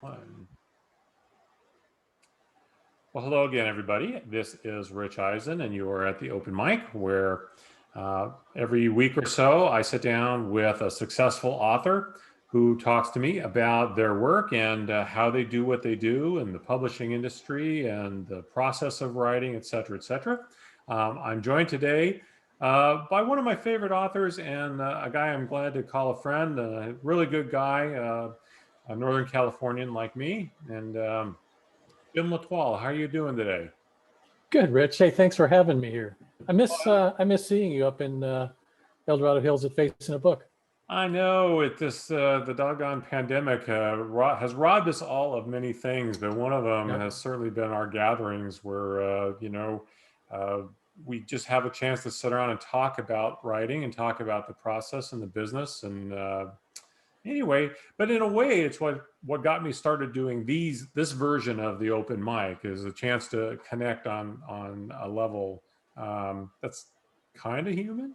One. Well, hello again, everybody. This is Rich Eisen, and you are at the open mic where every week or so I sit down with a successful author who talks to me about their work and how they do what they do in the publishing industry and the process of writing, et cetera, et cetera. I'm joined today by one of my favorite authors and a guy I'm glad to call a friend, a really good guy, a Northern Californian like me, and Jim Latoile. How are you doing today? Good, Rich. Hey, thanks for having me here. I miss seeing you up in El Dorado Hills at Facing a Book. I know the doggone pandemic has robbed us all of many things, but one of them has certainly been our gatherings where, we just have a chance to sit around and talk about writing and talk about the process and the business. And anyway, but in a way, it's what got me started doing this version of the open mic is a chance to connect on a level that's kind of human,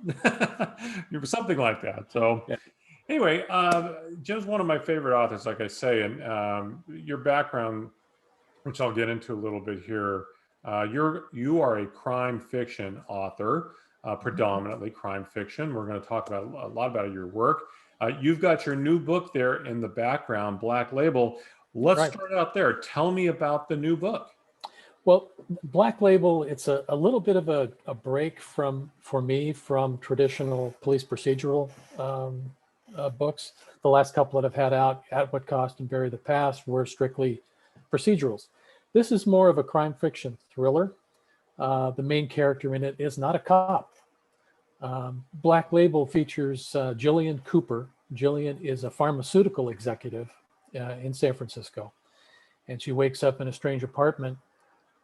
something like that. So anyway, Jim's one of my favorite authors, like I say, and your background, which I'll get into a little bit here. You are a crime fiction author, predominantly crime fiction. We're going to talk about a lot about your work. You've got your new book there in the background, Black Label. Let's start out there. Tell me about the new book. Well, Black Label, it's a little bit of a break for me from traditional police procedural books. The last couple that I've had out, At What Cost and Bury the Past, were strictly procedurals. This is more of a crime fiction thriller. The main character in it is not a cop. Black Label features Jillian Cooper. Jillian is a pharmaceutical executive in San Francisco. And she wakes up in a strange apartment,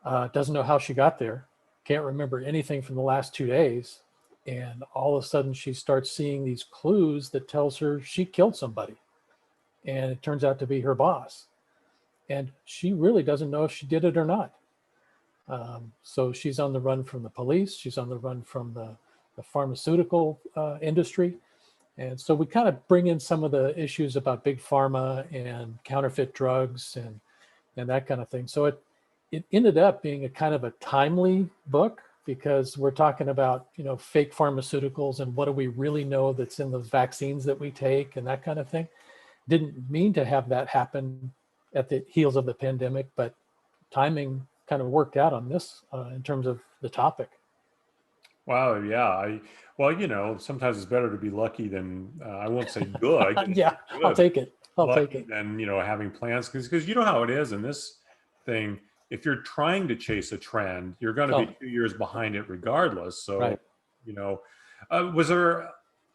doesn't know how she got there, can't remember anything from the last 2 days. And all of a sudden she starts seeing these clues that tells her she killed somebody. And it turns out to be her boss. And she really doesn't know if she did it or not. So she's on the run from the police. She's on the run from the pharmaceutical industry. And so we kind of bring in some of the issues about big pharma and counterfeit drugs and that kind of thing. So it ended up being a kind of a timely book because we're talking about, fake pharmaceuticals and what do we really know that's in those vaccines that we take and that kind of thing. Didn't mean to have that happen at the heels of the pandemic, but timing kind of worked out on this in terms of the topic. Wow, yeah. Sometimes it's better to be lucky than, I won't say good. Yeah, good. I'll take it. I'll take it. And, having plans, because you know how it is in this thing. If you're trying to chase a trend, you're going to be 2 years behind it regardless. So, was there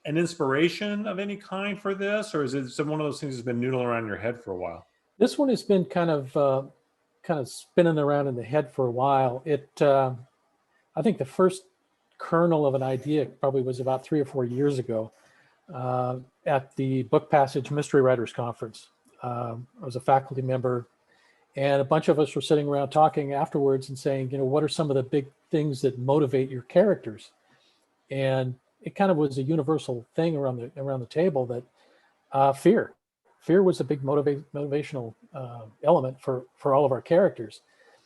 an inspiration of any kind for this, or is it one of those things that's been noodling around your head for a while? This one has been kind of spinning around in the head for a while. I think the first kernel of an idea probably was about 3 or 4 years ago at the Book Passage Mystery Writers Conference. I was a faculty member, and a bunch of us were sitting around talking afterwards and saying, what are some of the big things that motivate your characters? And it kind of was a universal thing around the table that fear. Fear was a big motivational element for all of our characters.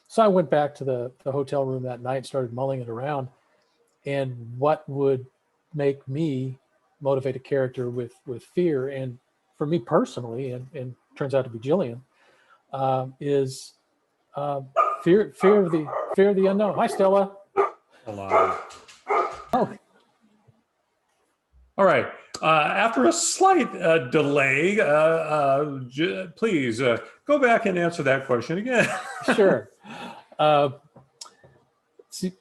So I went back to the hotel room that night and started mulling it around. And what would make me motivate a character with fear? And for me personally, and turns out to be Jillian, is fear of the unknown. Hi, Stella. Hello. Oh. All right. After a slight delay, please go back and answer that question again. Sure. See,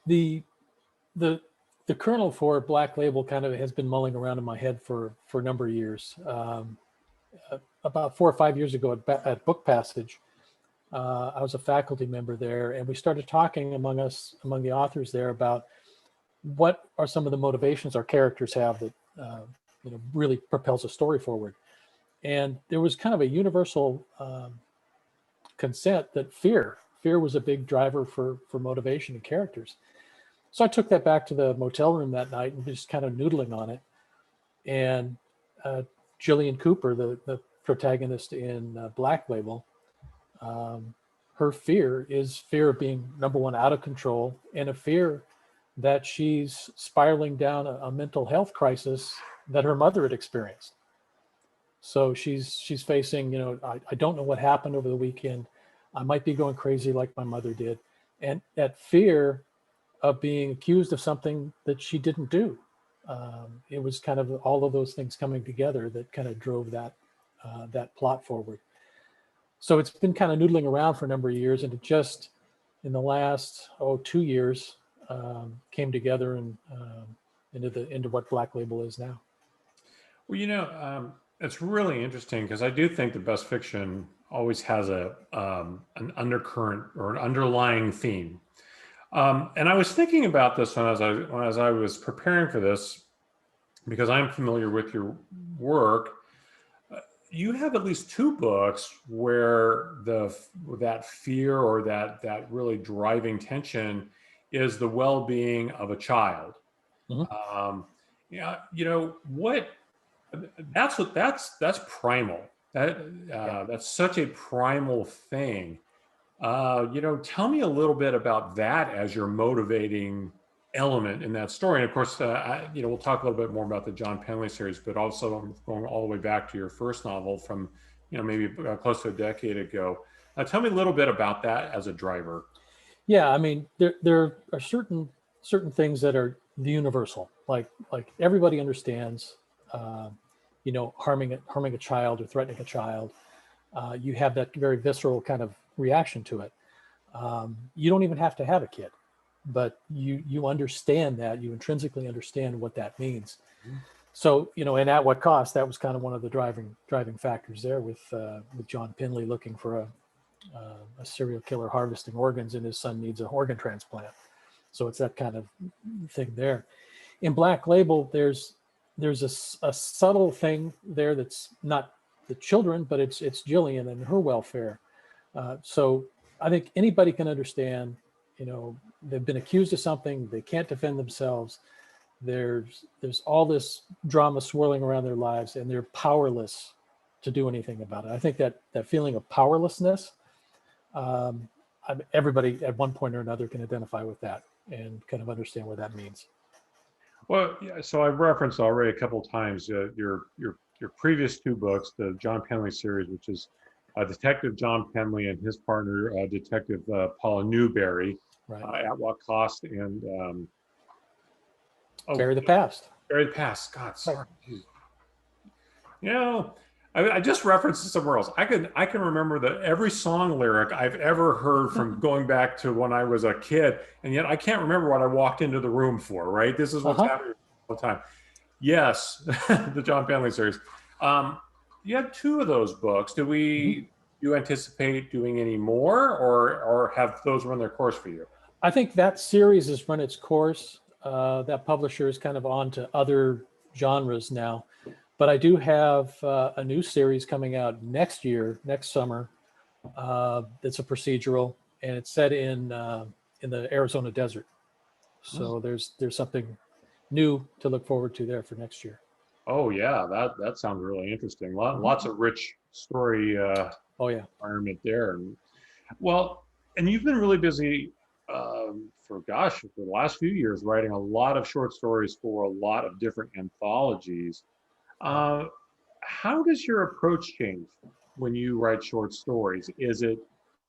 the kernel for Black Label kind of has been mulling around in my head for a number of years. About 4 or 5 years ago at Book Passage, I was a faculty member there, and we started talking among the authors there about what are some of the motivations our characters have that really propels a story forward. And there was kind of a universal consent that fear was a big driver for motivation in characters. So I took that back to the motel room that night and just kind of noodling on it. And Jillian Cooper, the protagonist in Black Label, her fear is fear of being, number one, out of control, and a fear that she's spiraling down a mental health crisis that her mother had experienced. So she's facing, I don't know what happened over the weekend. I might be going crazy like my mother did. And that fear of being accused of something that she didn't do. It was kind of all of those things coming together that kind of drove that plot forward. So it's been kind of noodling around for a number of years, and it just in the last 2 years came together and into what Black Label is now. Well, it's really interesting because I do think the best fiction always has an undercurrent or an underlying theme. And I was thinking about this when as I was preparing for this, because I'm familiar with your work. You have at least two books where that fear or that really driving tension is the well-being of a child. Mm-hmm. Yeah, what that's primal. That's such a primal thing. Tell me a little bit about that as your motivating element in that story. And of course, we'll talk a little bit more about the John Penley series, but also I'm going all the way back to your first novel from, maybe close to a decade ago. Tell me a little bit about that as a driver. Yeah, I mean, there are certain things that are universal, like everybody understands, harming a child or threatening a child. You have that very visceral kind of reaction to it. You don't even have to have a kid, but you understand that, you intrinsically understand what that means. Mm-hmm. So, and at what cost? That was kind of one of the driving factors there with John Penley looking for a serial killer harvesting organs, and his son needs an organ transplant. So it's that kind of thing there. In Black Label, there's a subtle thing there that's not the children, but it's Jillian and her welfare. So I think anybody can understand, they've been accused of something, they can't defend themselves. There's all this drama swirling around their lives, and they're powerless to do anything about it. I think that feeling of powerlessness, everybody at one point or another can identify with that and kind of understand what that means. Well, yeah, so I've referenced already a couple of times your previous two books, the John Penley series, which is Detective John Penley and his partner, Detective Paula Newberry, Right. At What Cost, and Bury the Past. Bury the Past. God, sorry. I just referenced it somewhere else. I can remember every song lyric I've ever heard from going back to when I was a kid, and yet I can't remember what I walked into the room for. Right? This is what's happening all the time. Yes, the John Penley series. You have two of those books. Do you anticipate doing any more, or have those run their course for you? I think that series has run its course. That publisher is kind of on to other genres now. But I do have a new series coming out next summer. It's a procedural, and it's set in the Arizona desert. So there's something new to look forward to there for next year. Oh yeah, that sounds really interesting. Lots of rich story environment there. And you've been really busy for the last few years writing a lot of short stories for a lot of different anthologies. How does your approach change when you write short stories? Is it,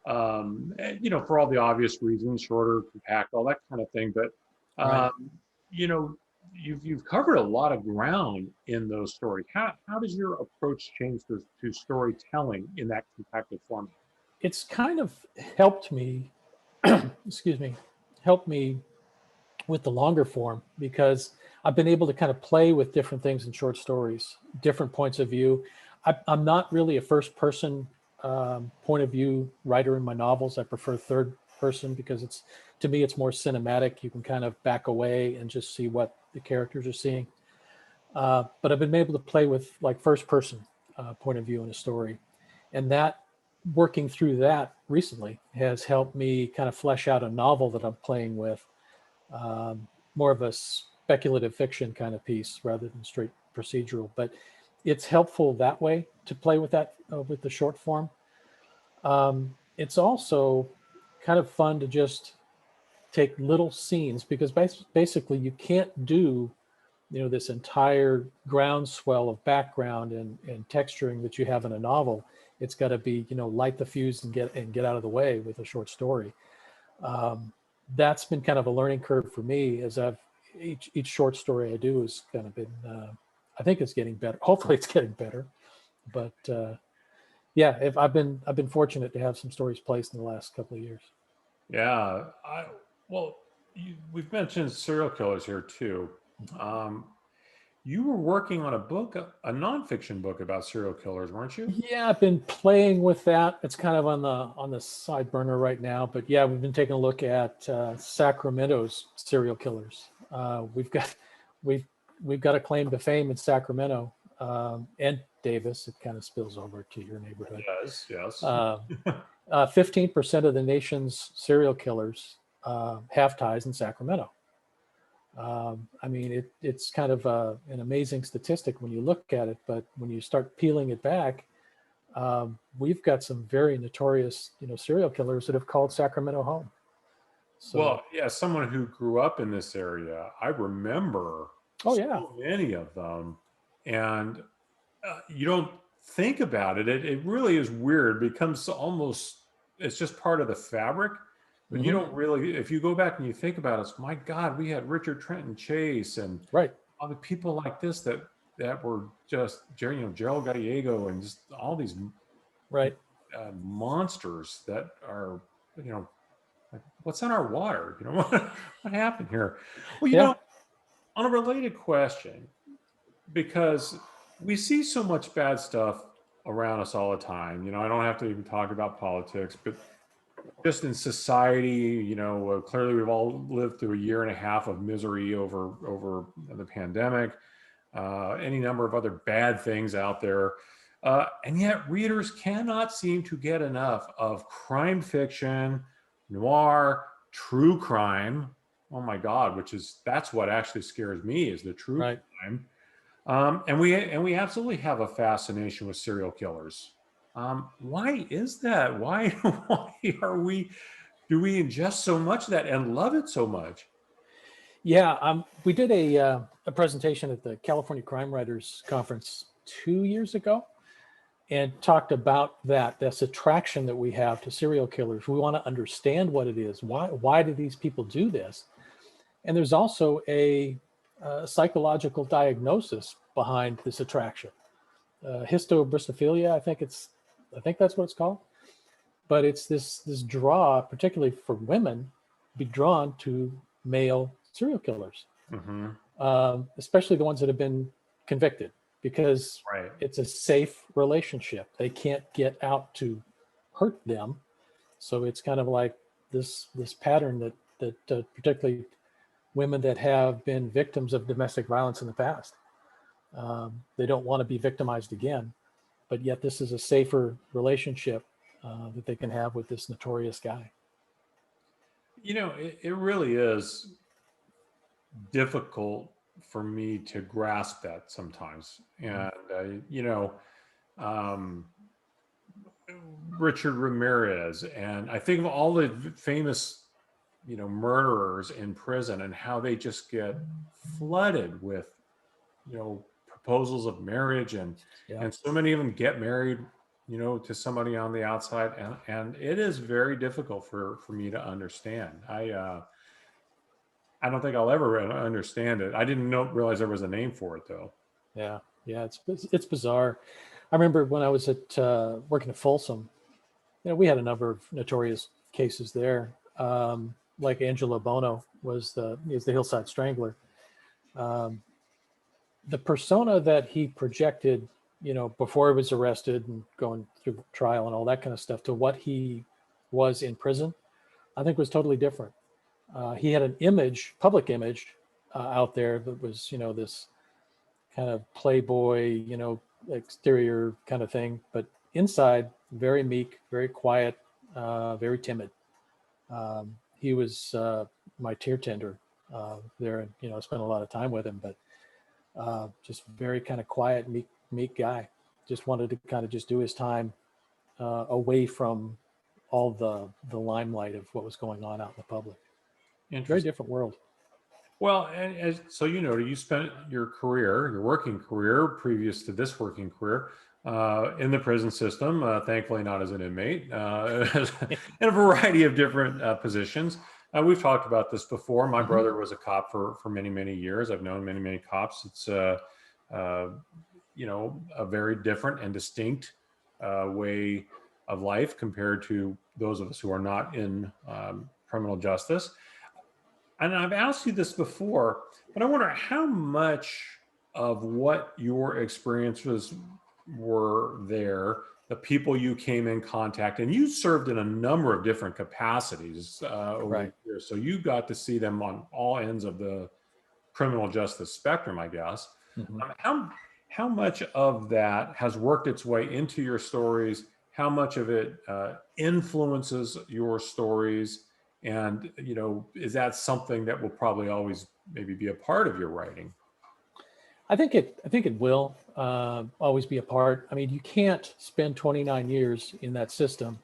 for all the obvious reasons, shorter, compact, all that kind of thing, but you've covered a lot of ground in those stories. How does your approach change to storytelling in that compacted format? It's kind of helped me, helped me with the longer form, because I've been able to kind of play with different things in short stories, different points of view. I'm not really a first person point of view writer in my novels. I prefer third person because to me, it's more cinematic. You can kind of back away and just see what the characters are seeing. But I've been able to play with like first person point of view in a story. And that working through that recently has helped me kind of flesh out a novel that I'm playing with. More of a speculative fiction kind of piece rather than straight procedural, but it's helpful that way to play with that with the short form. it's also kind of fun to just take little scenes, because basically you can't do, this entire groundswell of background and texturing that you have in a novel. It's got to be, light the fuse and get out of the way with a short story. That's been kind of a learning curve for me, as each short story I do has kind of been, I think it's getting better. Hopefully it's getting better, but yeah, if I've been fortunate to have some stories placed in the last couple of years. Yeah, well, we've mentioned serial killers here too. Um, you were working on a book, a nonfiction book about serial killers, weren't you? Yeah, I've been playing with that. It's kind of on the side burner right now, but yeah, we've been taking a look at Sacramento's serial killers. We've we've got a claim to fame in Sacramento, and Davis. It kind of spills over to your neighborhood. Yes, yes. 15% of the nation's serial killers have ties in Sacramento. I mean, it's kind of an amazing statistic when you look at it, but when you start peeling it back, we've got some very notorious, serial killers that have called Sacramento home. So, Well, yeah, someone who grew up in this area, I remember oh yeah, so many of them, and you don't think about it. It really is weird. It becomes almost, it's just part of the fabric, but you hmm don't really, if you go back and you think about it, my God, we had Richard Trenton Chase and right, all the people like this that were just, Gerald Gallego and just all these right, monsters that are, you know, like, what's in our water? What happened here? Well, yeah, on a related question, because we see so much bad stuff around us all the time. I don't have to even talk about politics, but just in society, clearly we've all lived through a year and a half of misery over the pandemic, any number of other bad things out there. And yet readers cannot seem to get enough of crime fiction, noir, true crime. Oh my God, that's what actually scares me, is the true right. crime. And we absolutely have a fascination with serial killers. Why is that? Why why do we ingest so much of that and love it so much? Yeah, we did a presentation at the California Crime Writers Conference 2 years ago, and talked about this attraction that we have to serial killers. We want to understand what it is. Why do these people do this? And there's also a psychological diagnosis behind this attraction. Histobristophilia, I think that's what it's called. But it's this draw, particularly for women, be drawn to male serial killers, Mm-hmm. especially the ones that have been convicted, because Right. it's a safe relationship. They can't get out to hurt them, so it's kind of like this pattern that particularly women that have been victims of domestic violence in the past, they don't want to be victimized again, but yet this is a safer relationship that they can have with this notorious guy. It really is difficult for me to grasp that sometimes. And, um, Richard Ramirez, and I think of all the famous, murderers in prison and how they just get flooded with, proposals of marriage, Yeah. and so many of them get married, to somebody on the outside, and it is very difficult for me to understand. I don't think I'll ever understand it. I didn't realize there was a name for it though. Yeah, yeah, it's bizarre. I remember when I was at working at Folsom, we had a number of notorious cases there. Like Angelo Bono is the Hillside Strangler. Um, the persona that he projected, before he was arrested and going through trial and all that kind of stuff, to what he was in prison, I think was totally different. He had an public image out there that was, this kind of playboy, exterior kind of thing, but inside, very meek, very quiet, very timid. He was my tier tender there, and I spent a lot of time with him, but just very kind of quiet, meek guy. Just wanted to kind of just do his time away from all the limelight of what was going on out in the public. Very Interesting. different world. Well, and so you spent your career, your working career, previous to this working career, in the prison system. Thankfully, not as an inmate, in a variety of different positions. We've talked about this before. My brother was a cop for many years. I've known many cops. It's uh, a very different and distinct way of life compared to those of us who are not in criminal justice. And I've asked you this before, but I wonder how much of what your experiences were there, the people you came in contact, and you served in a number of different capacities over the Right. years. So you got to see them on all ends of the criminal justice spectrum, I guess. Hmm. How much of that has worked its way into your stories? How much of it influences your stories? And is that something that will probably always maybe be a part of your writing? I think it will always be a part. I mean, you can't spend 29 years in that system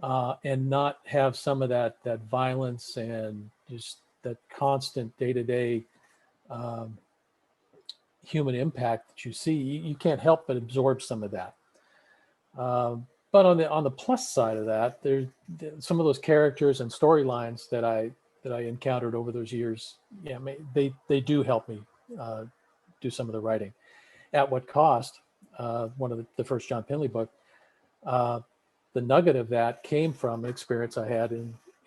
and not have some of that violence and just that constant day-to-day human impact that you see. You can't help but absorb some of that. But on the plus side of that, there's some of those characters and storylines that I encountered over those years. Yeah, they do help me do some of the writing. At What Cost? One of the first John Penley book. The nugget of that came from an experience I had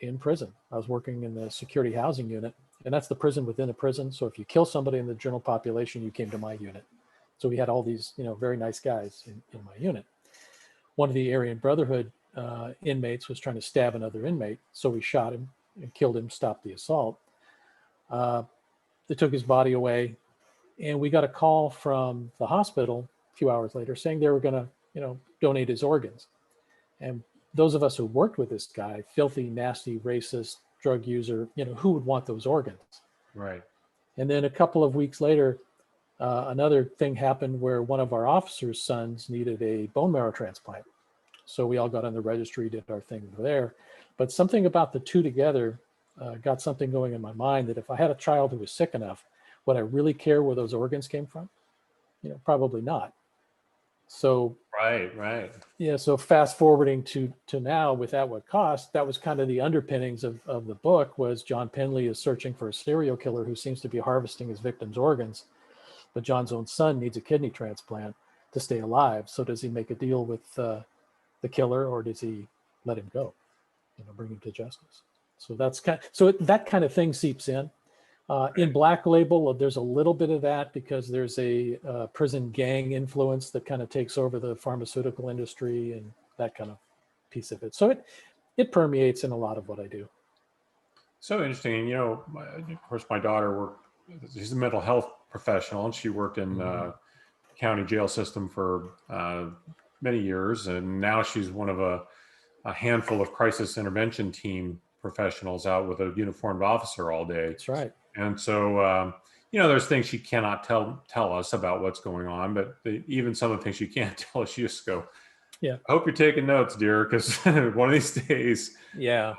in prison. I was working in the security housing unit, and that's the prison within a prison. So if you kill somebody in the general population, you came to my unit. So we had all these very nice guys in my unit. One of the Aryan Brotherhood inmates was trying to stab another inmate, so we shot him and killed him, stopped the assault. They took his body away, and we got a call from the hospital a few hours later saying they were going to, donate his organs. And those of us who worked with this guy, filthy, nasty, racist, drug user, who would want those organs? Right. And then a couple of weeks later, another thing happened where one of our officers' sons needed a bone marrow transplant. So we all got on the registry, did our thing there. But something about the two together got something going in my mind that if I had a child who was sick enough, would I really care where those organs came from? Probably not. So Right. yeah, so fast forwarding to now with At What Cost, that was kind of the underpinnings of the book. Was John Penley is searching for a serial killer who seems to be harvesting his victims' organs, but John's own son needs a kidney transplant to stay alive. So does he make a deal with the killer, or does he let him go, bring him to justice? So that kind of thing seeps in. In Black Label, there's a little bit of that because there's a prison gang influence that kind of takes over the pharmaceutical industry and that kind of piece of it. So it permeates in a lot of what I do. So interesting. Of course, my daughter she's a mental health professional, and she worked in county jail system for many years. And now she's one of a handful of crisis intervention team professionals out with a uniformed officer all day. That's right. And so, there's things she cannot tell us about what's going on, but even some of the things she can't tell us, she just go, yeah, I hope you're taking notes, dear, because one of these days, yeah,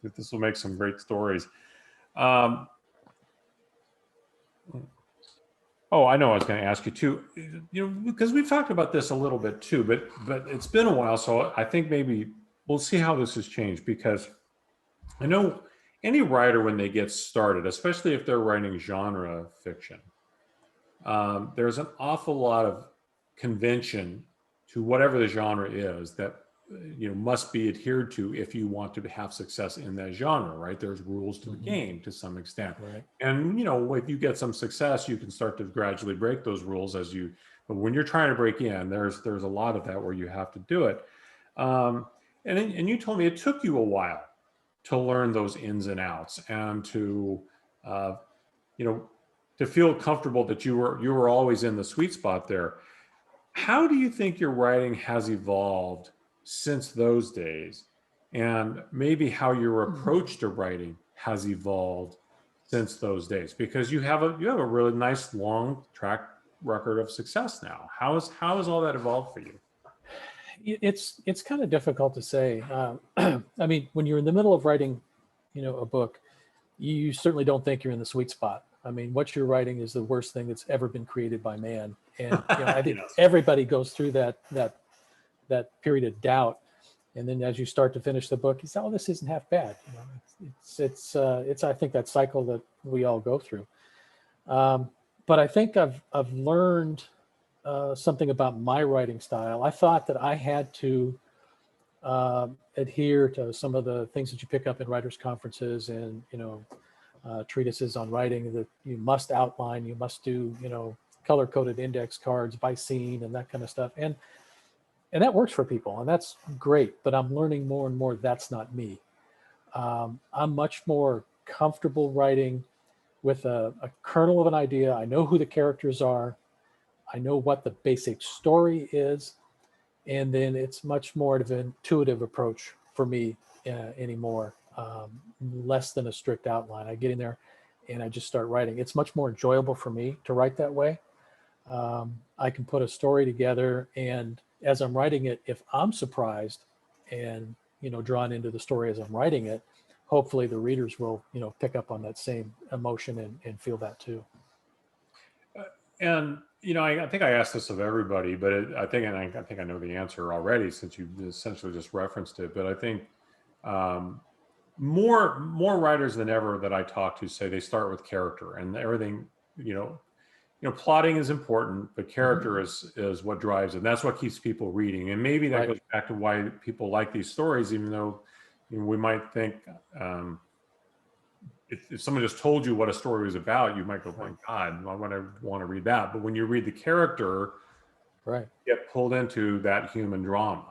this will make some great stories. Oh, I know I was going to ask you too, because we've talked about this a little bit too, but it's been a while. So I think maybe we'll see how this has changed, because I know any writer, when they get started, especially if they're writing genre fiction, there's an awful lot of convention to whatever the genre is that must be adhered to if you want to have success in that genre, right? There's rules to the game to some extent, right. And if you get some success, you can start to gradually break those rules but when you're trying to break in, there's a lot of that where you have to do it. And you told me it took you a while to learn those ins and outs, and to to feel comfortable that you were always in the sweet spot there. How do you think your writing has evolved since those days, and maybe how your approach to writing has evolved since those days? Because you have a really nice long track record of success now. How has all that evolved for you? It's kind of difficult to say. I mean, when you're in the middle of writing, a book, you certainly don't think you're in the sweet spot. I mean, what you're writing is the worst thing that's ever been created by man, and I think Yes. everybody goes through that period of doubt. And then as you start to finish the book, you say, "Oh, this isn't half bad." It's I think that cycle that we all go through. But I think I've learned something about my writing style. I thought that I had to adhere to some of the things that you pick up in writers' conferences and treatises on writing, that you must outline, you must do color-coded index cards by scene and that kind of stuff. And that works for people, and that's great. But I'm learning more and more that's not me. I'm much more comfortable writing with a kernel of an idea. I know who the characters are. I know what the basic story is. And then it's much more of an intuitive approach for me anymore, less than a strict outline. I get in there and I just start writing. It's much more enjoyable for me to write that way. I can put a story together, and as I'm writing it, if I'm surprised and drawn into the story as I'm writing it, hopefully the readers will pick up on that same emotion and feel that too. And I think I asked this of everybody, but I think I know the answer already since you essentially just referenced it. But I think more writers than ever that I talk to say they start with character, and everything. Plotting is important, but character is what drives it. And that's what keeps people reading. And maybe that goes back to why people like these stories, even though we might think. If someone just told you what a story was about, you might go, "My God, I want to read that." But when you read the character, you get pulled into that human drama.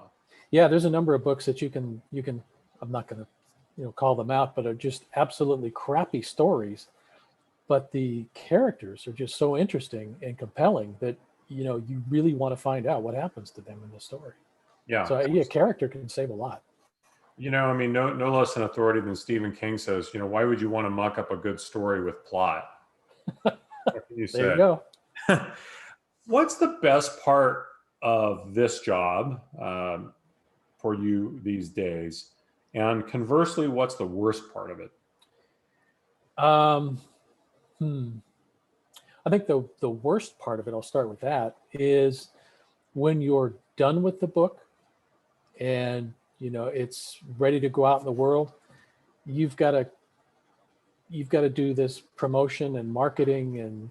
Yeah, there's a number of books that you can. I'm not going to, call them out, but are just absolutely crappy stories. But the characters are just so interesting and compelling that you really want to find out what happens to them in the story. Yeah. So character can save a lot. No less an authority than Stephen King says, why would you want to muck up a good story with plot? What can you say? There you go. What's the best part of this job for you these days? And conversely, what's the worst part of it? I think the worst part of it, I'll start with that, is when you're done with the book and it's ready to go out in the world. You've got to do this promotion and marketing and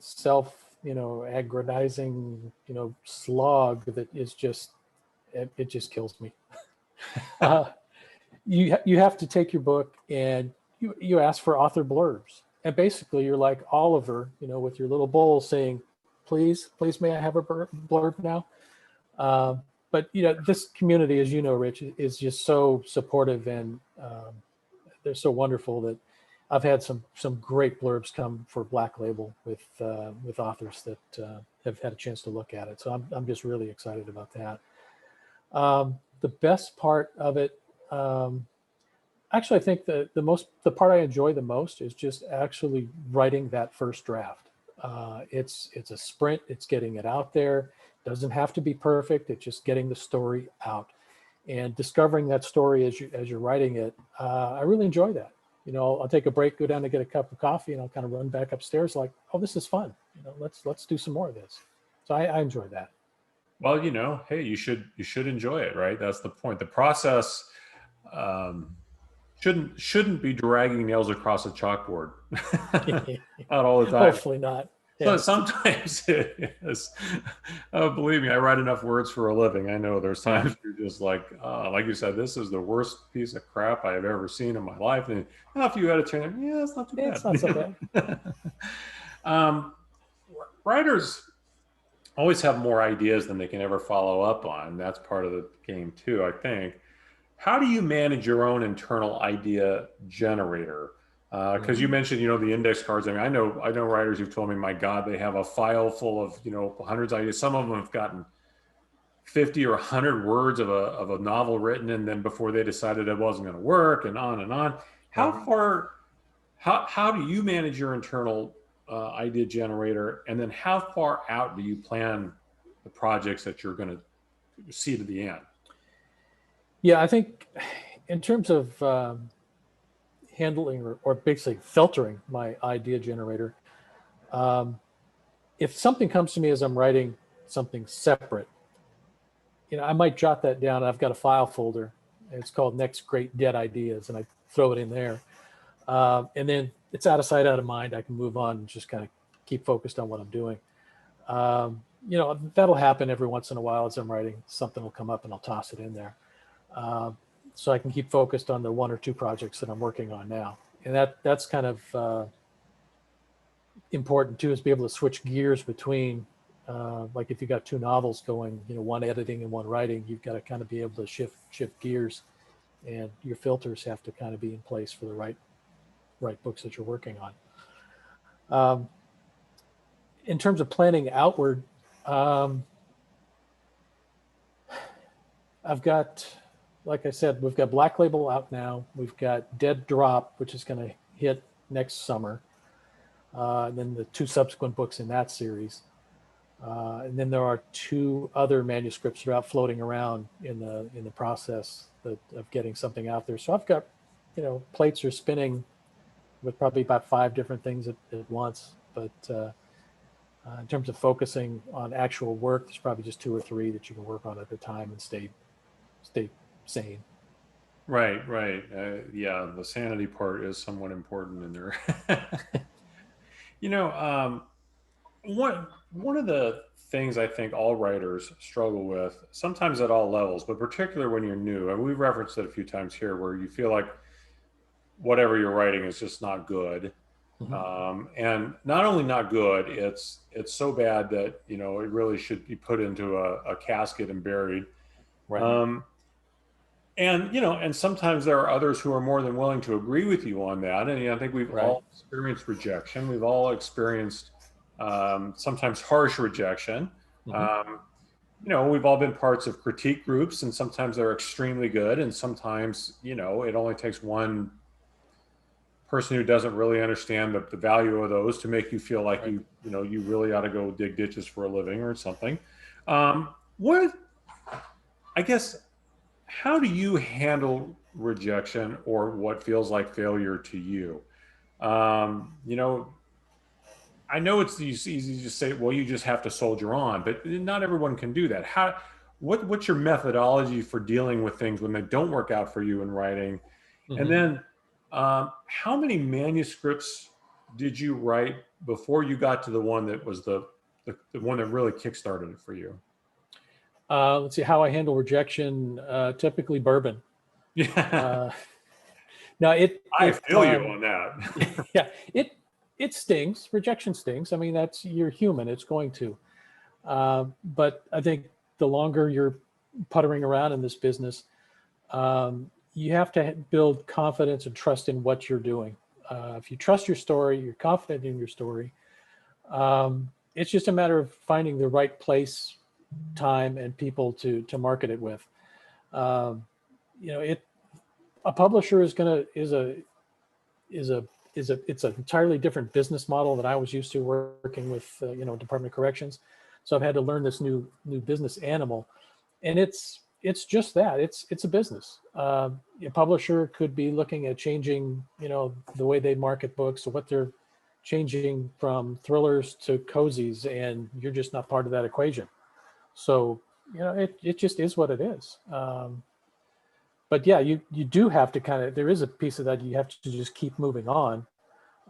aggrandizing slog that is just it just kills me. You have to take your book and you ask for author blurbs, and basically you're like Oliver, with your little bowl saying, please may I have a blurb now. But this community, as Rich, is just so supportive, and they're so wonderful that I've had some great blurbs come for Black Label with authors that have had a chance to look at it. So I'm just really excited about that. The best part of it, actually, I think the part I enjoy the most is just actually writing that first draft. It's a sprint. It's getting it out there. Doesn't have to be perfect. It's just getting the story out and discovering that story as you're writing it. I really enjoy that. I'll take a break, go down to get a cup of coffee, and I'll kind of run back upstairs like, oh, this is fun. Let's do some more of this. So I enjoy that. Well, hey, you should enjoy it, right? That's the point. The process shouldn't be dragging nails across a chalkboard. Not all the time. Hopefully not. So sometimes it is. Believe me, I write enough words for a living. I know there's times you're just like you said, this is the worst piece of crap I have ever seen in my life. And after you edit it, it's not too bad. It's not so bad. Writers always have more ideas than they can ever follow up on. That's part of the game too, I think. How do you manage your own internal idea generator? Because you mentioned, the index cards. I mean, I know writers who've told me, my God, they have a file full of, hundreds of ideas. Some of them have gotten 50 or 100 words of a novel written, and then before they decided it wasn't going to work, and on and on. How do you manage your internal idea generator, and then how far out do you plan the projects that you're going to see to the end? Yeah, I think in terms of handling or basically filtering my idea generator, um, if something comes to me as I'm writing something separate, I might jot that down. I've got a file folder. It's called Next Great Dead Ideas, and I throw it in there. And then it's out of sight, out of mind. I can move on and just kind of keep focused on what I'm doing. That'll happen every once in a while as I'm writing. Something will come up and I'll toss it in there. So I can keep focused on the one or two projects that I'm working on now. And that's kind of important too, is be able to switch gears between, like if you got two novels going, one editing and one writing, you've got to kind of be able to shift gears, and your filters have to kind of be in place for the right books that you're working on. In terms of planning outward, I've got, like I said, we've got Black Label out now. We've got Dead Drop, which is going to hit next summer. And then the two subsequent books in that series. And then there are two other manuscripts that are out floating around in the process of getting something out there. So I've got, plates are spinning with probably about 5 different things at once. But in terms of focusing on actual work, there's probably just 2 or 3 that you can work on at a time and stay sane. Right. Yeah, the sanity part is somewhat important in there. You know, one of the things I think all writers struggle with, sometimes at all levels, but particularly when you're new, and we've referenced it a few times here, where you feel like whatever you're writing is just not good. And not only not good, it's so bad that it really should be put into a casket and buried. Right. And sometimes there are others who are more than willing to agree with you on that. And I think we've Right. all experienced rejection. We've all experienced sometimes harsh rejection. We've all been parts of critique groups, and sometimes they're extremely good, and sometimes it only takes one person who doesn't really understand the value of those to make you feel like Right. you really ought to go dig ditches for a living or something. What I guess, how do you handle rejection or what feels like failure to you? I know it's easy to say, well, you just have to soldier on, but not everyone can do that. What's your methodology for dealing with things when they don't work out for you in writing? And then, how many manuscripts did you write before you got to the one that was the one that really kickstarted it for you? Let's see how I handle rejection. Typically bourbon. Yeah, Now I feel you on that. yeah, it stings. Rejection stings. I mean, you're human. It's going to. But I think the longer you're puttering around in this business, you have to build confidence and trust in what you're doing. If you trust your story, you're confident in your story. It's just a matter of finding the right place, time, and people to market it with. A publisher is it's an entirely different business model that I was used to working with, Department of Corrections. So I've had to learn this new business animal, and it's just that it's a business. A publisher could be looking at changing, the way they market books, or what they're changing from thrillers to cozies, and you're just not part of that equation. So, it just is what it is. But yeah, you do have to there is a piece of that. You have to just keep moving on,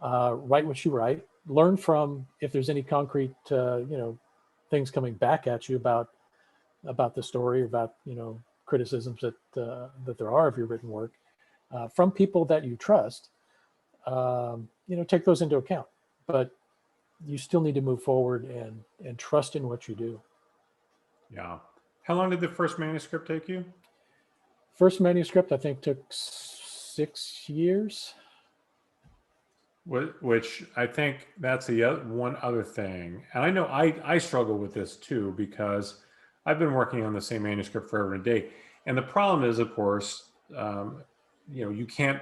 write what you write, learn from, if there's any concrete, things coming back at you about the story, about, criticisms that there are of your written work, from people that you trust, take those into account. But you still need to move forward and trust in what you do. Yeah. How long did the first manuscript take you? First manuscript, I think, took 6 years. Which I think that's the one other thing. And I know I struggle with this too, because I've been working on the same manuscript forever and a day. And the problem is, of course, you can't,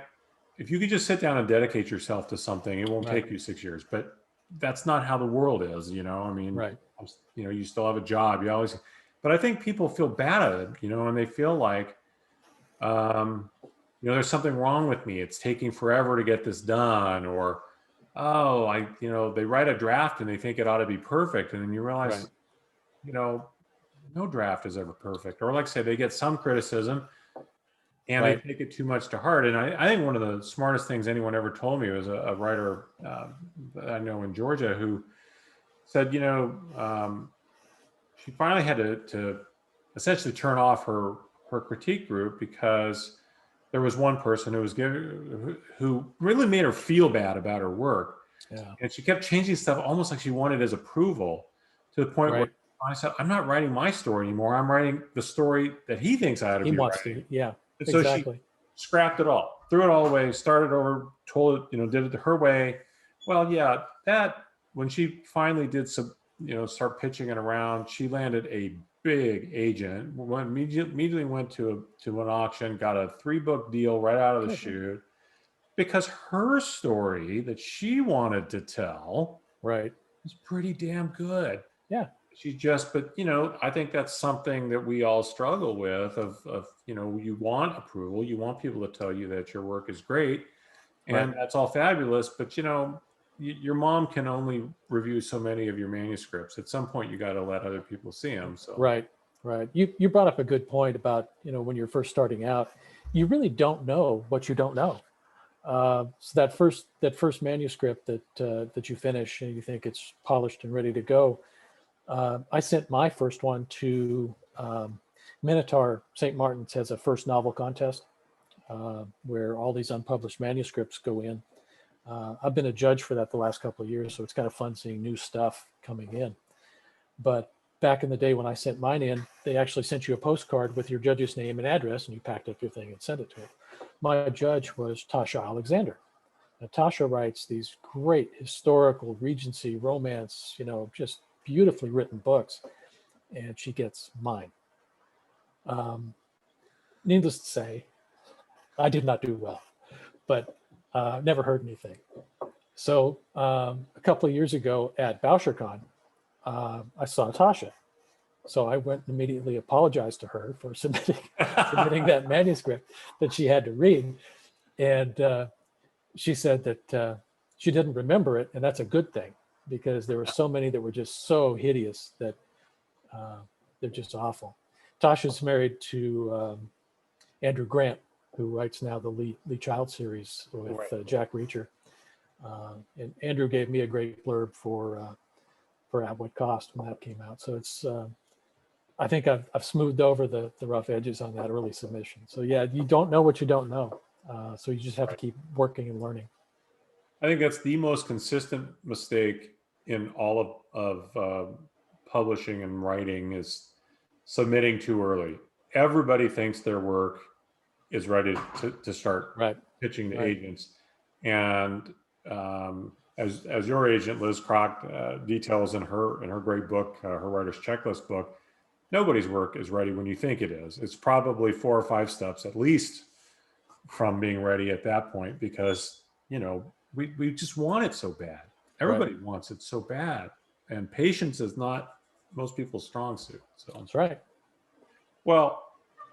if you could just sit down and dedicate yourself to something, it won't take you 6 years. But that's not how the world is, I mean, right. You still have a job. But I think people feel bad at it, and they feel like, there's something wrong with me. It's taking forever to get this done. Or, oh, they write a draft and they think it ought to be perfect. And then you realize, Right. you know, no draft is ever perfect. Or like I say, they get some criticism and they Right. take it too much to heart. And I think one of the smartest things anyone ever told me was a writer that I know in Georgia who said, she finally had to essentially turn off her critique group because there was one person who really made her feel bad about her work, Yeah. and she kept changing stuff almost like she wanted his approval, to the point where Right. I said, "I'm not writing my story anymore. I'm writing the story that he thinks I ought to He be wants writing." to. Yeah, And so she exactly. scrapped it all, threw it all away, started over, told it, did it her way. Well, yeah, that when she finally did some, start pitching it around, she landed a big agent. Immediately went to an auction, got a 3-book deal right out of the Good. chute because her story that she wanted to tell Right. was pretty damn good. Yeah. But I think that's something that we all struggle with of you want approval, you want people to tell you that your work is great, Right. and that's all fabulous, but your mom can only review so many of your manuscripts. At some point you got to let other people see them. So Right. Right. You brought up a good point about, when you're first starting out, you really don't know what you don't know. So that first manuscript that you finish and you think it's polished and ready to go. I sent my first one to Minotaur St. Martin's has a first novel contest where all these unpublished manuscripts go in. I've been a judge for that the last couple of years, so it's kind of fun seeing new stuff coming in. But back in the day when I sent mine in, they actually sent you a postcard with your judge's name and address, and you packed up your thing and sent it to it. My judge was Tasha Alexander. Natasha writes these great historical Regency romance, just beautifully written books, and she gets mine. Needless to say, I did not do well, but never heard anything. So a couple of years ago at BoucherCon, I saw Natasha. So I went and immediately apologized to her for submitting that manuscript that she had to read. And she said that she didn't remember it, and that's a good thing because there were so many that were just so hideous that they're just awful. Tasha's married to Andrew Grant, who writes now the Lee Child series with Jack Reacher. And Andrew gave me a great blurb for At What Cost when that came out. So it's I think I've smoothed over the rough edges on that early submission. So yeah, you don't know what you don't know. So you just have to keep working and learning. I think that's the most consistent mistake in all of publishing and writing is submitting too early. Everybody thinks their work is ready to start pitching to agents. And as your agent, Liz Kroc, details in her great book, her writer's checklist book, nobody's work is ready when you think it is. It's probably 4 or 5 steps at least from being ready at that point, because we just want it so bad. Everybody wants it so bad, and patience is not most people's strong suit. So that's right. Well,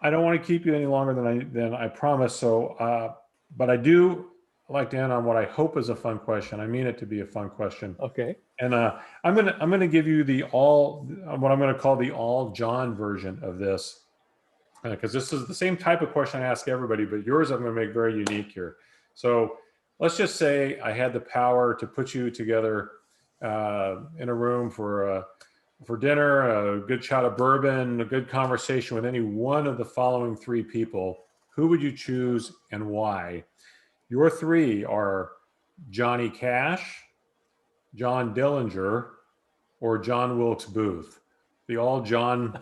I don't want to keep you any longer than I promised. So, but I do like to end on what I hope is a fun question. I mean it to be a fun question. Okay. And I'm gonna give you what I'm gonna call the all John version of this, because this is the same type of question I ask everybody, but yours I'm going to make very unique here. So let's just say I had the power to put you together in a room for dinner, a good shot of bourbon, a good conversation with any one of the following 3 people. Who would you choose and why? Your 3 are Johnny Cash, John Dillinger, or John Wilkes Booth. The all John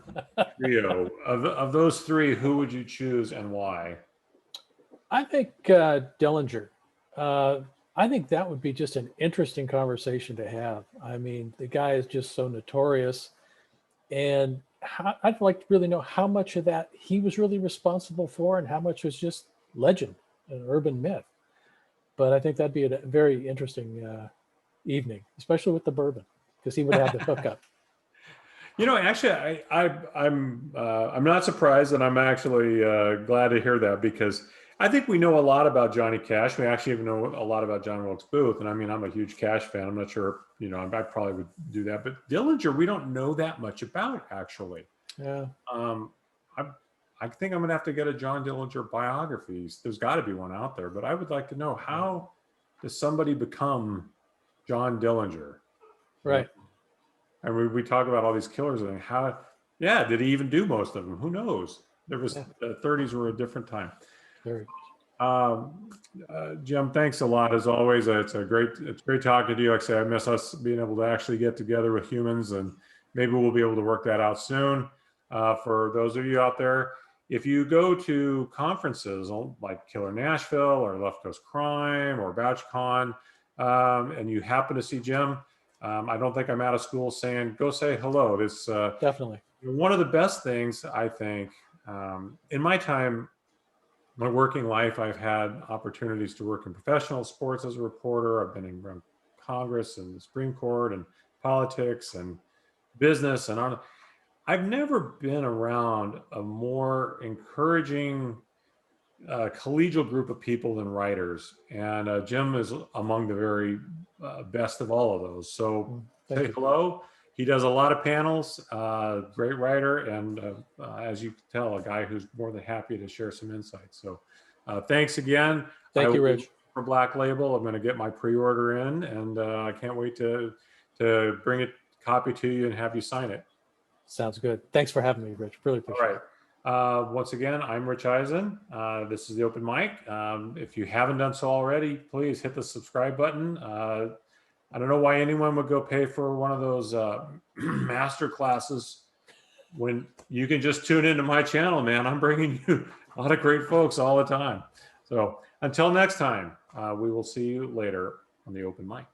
trio. Of those 3, who would you choose and why? I think Dillinger. I think that would be just an interesting conversation to have. I mean, the guy is just so notorious, and I'd like to really know how much of that he was really responsible for and how much was just legend, an urban myth. But I think that'd be a very interesting evening, especially with the bourbon, because he would have the hookup. Actually, I'm not surprised, and I'm actually glad to hear that, because I think we know a lot about Johnny Cash. We actually even know a lot about John Wilkes Booth, and I mean, I'm a huge Cash fan. I'm not sure, I probably would do that, but Dillinger, we don't know that much about, actually. Yeah. Um, I think I'm going to have to get a John Dillinger biography. There's got to be one out there, but I would like to know, how does somebody become John Dillinger? Right. And we talk about all these killers and did he even do most of them? Who knows? There was, the 30s were a different time. Very. Jim, thanks a lot as always. It's great talking to you. Like I say, I miss us being able to actually get together with humans, and maybe we'll be able to work that out soon. For those of you out there, if you go to conferences like Killer Nashville or Left Coast Crime or BouchCon, and you happen to see Jim, I don't think I'm out of school saying, go say hello. This Definitely. one of the best things, I think, in my time, my working life, I've had opportunities to work in professional sports as a reporter. I've been in Congress and the Supreme Court and politics and business and on. I've never been around a more encouraging collegial group of people than writers, and Jim is among the very best of all of those. So say hello. He does a lot of panels, great writer, and as you can tell, a guy who's more than happy to share some insights. So thanks again. Thank you, Rich. For Black Label, I'm going to get my pre-order in, and I can't wait to bring a copy to you and have you sign it. Sounds good. Thanks for having me, Rich. Really appreciate it. All right. Once again, I'm Rich Ehisen. This is the Open Mic. If you haven't done so already, please hit the subscribe button. I don't know why anyone would go pay for one of those master classes when you can just tune into my channel, man. I'm bringing you a lot of great folks all the time. So until next time, we will see you later on the Open Mic.